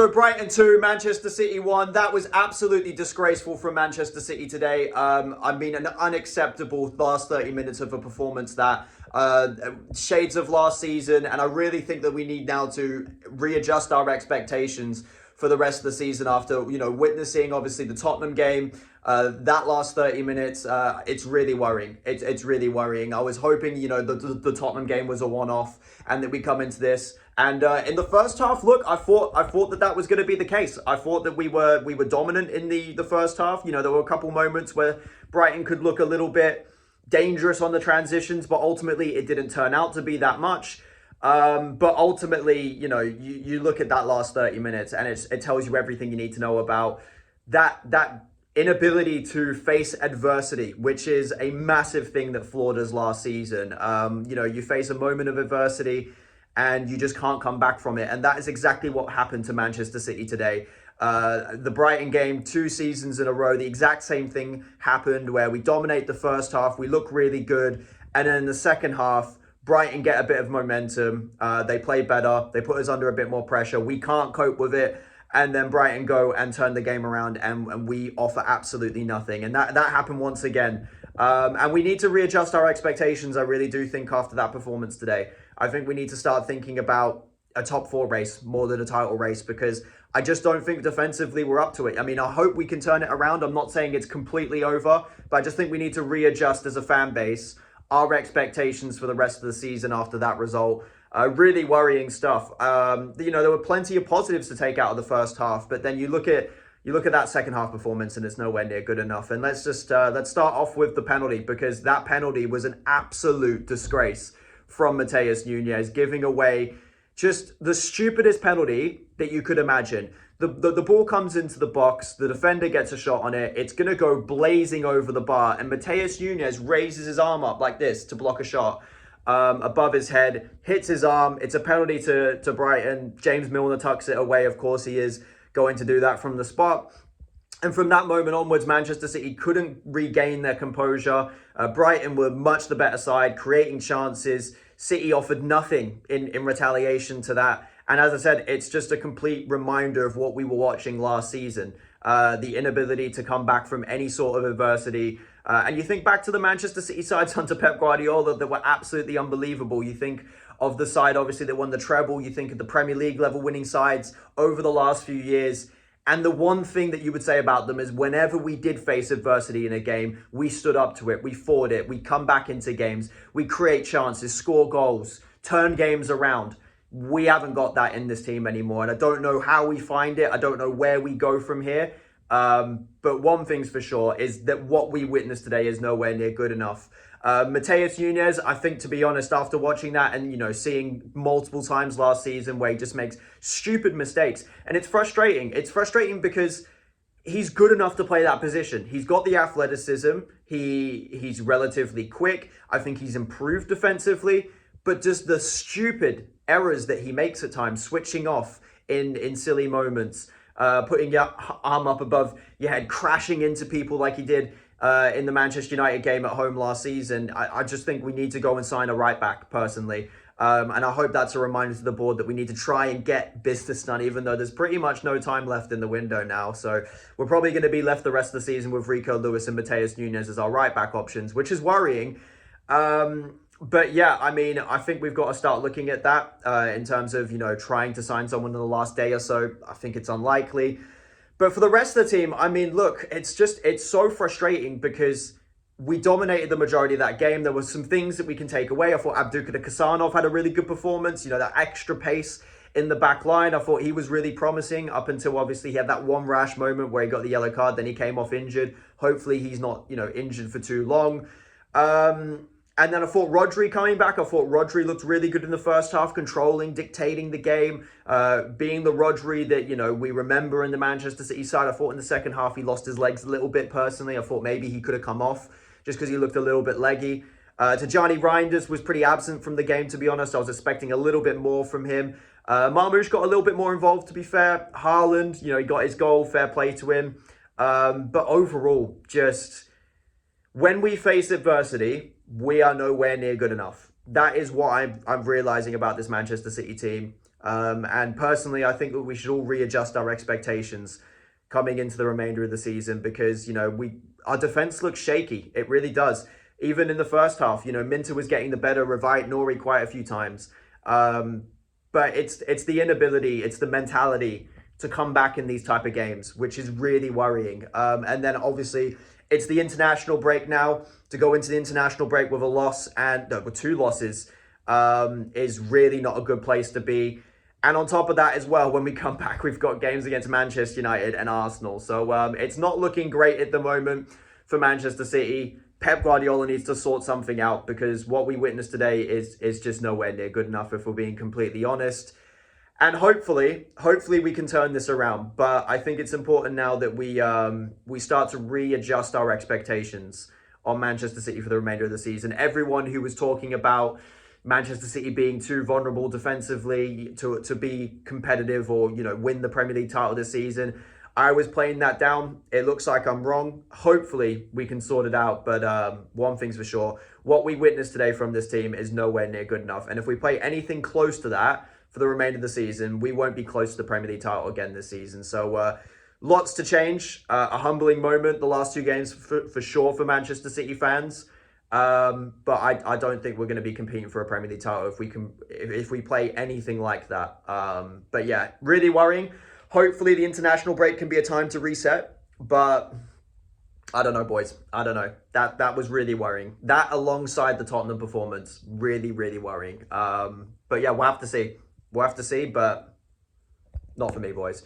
So Brighton 2, Manchester City 1. That was absolutely disgraceful from Manchester City today. I mean, an unacceptable last 30 minutes of a performance that shades of last season. And I really think that we need now to readjust our expectations for the rest of the season after, witnessing obviously the Tottenham game. That last 30 minutes, it's really worrying. It's really worrying. I was hoping, the Tottenham game was a one-off and that we come into this. And in the first half, look, I thought that was going to be the case. I thought that we were dominant in the first half. There were a couple moments where Brighton could look a little bit dangerous on the transitions, but ultimately it didn't turn out to be that much. But ultimately, you look at that last 30 minutes and it tells you everything you need to know about that inability to face adversity, which is a massive thing that floored us last season. You face a moment of adversity and you just can't come back from it. And that is exactly what happened to Manchester City today. The Brighton game, 2 seasons in a row, the exact same thing happened where we dominate the first half, we look really good. And then in the second half, Brighton get a bit of momentum. They play better. They put us under a bit more pressure. We can't cope with it. And then Brighton go and turn the game around and we offer absolutely nothing. And that happened once again. And we need to readjust our expectations, I really do think, after that performance today. I think we need to start thinking about a top 4 race more than a title race, because I just don't think defensively we're up to it. I mean, I hope we can turn it around. I'm not saying it's completely over, but I just think we need to readjust as a fan base our expectations for the rest of the season after that result. Really worrying stuff. There were plenty of positives to take out of the first half, but then you look at that second half performance and it's nowhere near good enough. And let's start off with the penalty, because that penalty was an absolute disgrace from Matheus Nunes, giving away just the stupidest penalty that you could imagine. The ball comes into the box, the defender gets a shot on it, it's going to go blazing over the bar, and Matheus Nunes raises his arm up like this to block a shot above his head, hits his arm. It's a penalty to Brighton. James Milner tucks it away. Of course, he is going to do that from the spot. And from that moment onwards, Manchester City couldn't regain their composure. Brighton were much the better side, creating chances. City offered nothing in retaliation to that. And as I said, it's just a complete reminder of what we were watching last season. The inability to come back from any sort of adversity. And you think back to the Manchester City sides under Pep Guardiola that were absolutely unbelievable. You think of the side, obviously, that won the treble. You think of the Premier League level winning sides over the last few years. And the one thing that you would say about them is whenever we did face adversity in a game, we stood up to it, we fought it, we come back into games, we create chances, score goals, turn games around. We haven't got that in this team anymore. And I don't know how we find it. I don't know where we go from here. But one thing's for sure is that what we witnessed today is nowhere near good enough. Matheus Nunes, I think, to be honest, after watching that and, seeing multiple times last season where he just makes stupid mistakes, and it's frustrating. It's frustrating because he's good enough to play that position. He's got the athleticism. He's relatively quick. I think he's improved defensively, but just the stupid errors that he makes at times, switching off in silly moments, putting your arm up above your head, crashing into people like he did in the Manchester United game at home last season. I just think we need to go and sign a right back, personally. And I hope that's a reminder to the board that we need to try and get business done, even though there's pretty much no time left in the window now. So we're probably going to be left the rest of the season with Rico Lewis and Matheus Nunes as our right back options, which is worrying. But yeah, I mean, I think we've got to start looking at that in terms of, trying to sign someone in the last day or so. I think it's unlikely. But for the rest of the team, I mean, look, it's so frustrating because we dominated the majority of that game. There were some things that we can take away. I thought Abdulkadir Kasanov had a really good performance. That extra pace in the back line. I thought he was really promising up until obviously he had that one rash moment where he got the yellow card. Then he came off injured. Hopefully he's not, injured for too long. And then I thought Rodri coming back. I thought Rodri looked really good in the first half, controlling, dictating the game, being the Rodri that, we remember in the Manchester City side. I thought in the second half he lost his legs a little bit personally. I thought maybe he could have come off just because he looked a little bit leggy. Tijani Reinders was pretty absent from the game, to be honest. I was expecting a little bit more from him. Marmoush got a little bit more involved, to be fair. Haaland, he got his goal, fair play to him. But overall, just when we face adversity, we are nowhere near good enough. That is what I'm realizing about this Manchester City team. And personally, I think that we should all readjust our expectations coming into the remainder of the season because, our defense looks shaky. It really does. Even in the first half, Minter was getting the better of Nori quite a few times. But it's the inability, it's the mentality to come back in these type of games, which is really worrying. And then obviously it's the international break now. To go into the international break with a loss with 2 losses is really not a good place to be. And on top of that as well, when we come back, we've got games against Manchester United and Arsenal. So it's not looking great at the moment for Manchester City. Pep Guardiola needs to sort something out because what we witnessed today is just nowhere near good enough, if we're being completely honest. And hopefully we can turn this around. But I think it's important now that we start to readjust our expectations on Manchester City for the remainder of the season. Everyone who was talking about Manchester City being too vulnerable defensively to be competitive or win the Premier League title this season, I was playing that down. It looks like I'm wrong. Hopefully we can sort it out. But one thing's for sure, what we witnessed today from this team is nowhere near good enough. And if we play anything close to that for the remainder of the season, we won't be close to the Premier League title again this season. So lots to change. A humbling moment the last 2 games for sure for Manchester City fans. But I don't think we're going to be competing for a Premier League title if we play anything like that. But yeah, really worrying. Hopefully the international break can be a time to reset, but I don't know, boys. I don't know. That was really worrying. That alongside the Tottenham performance, really, really worrying. But yeah, we'll have to see. We'll have to see, but not for me, boys.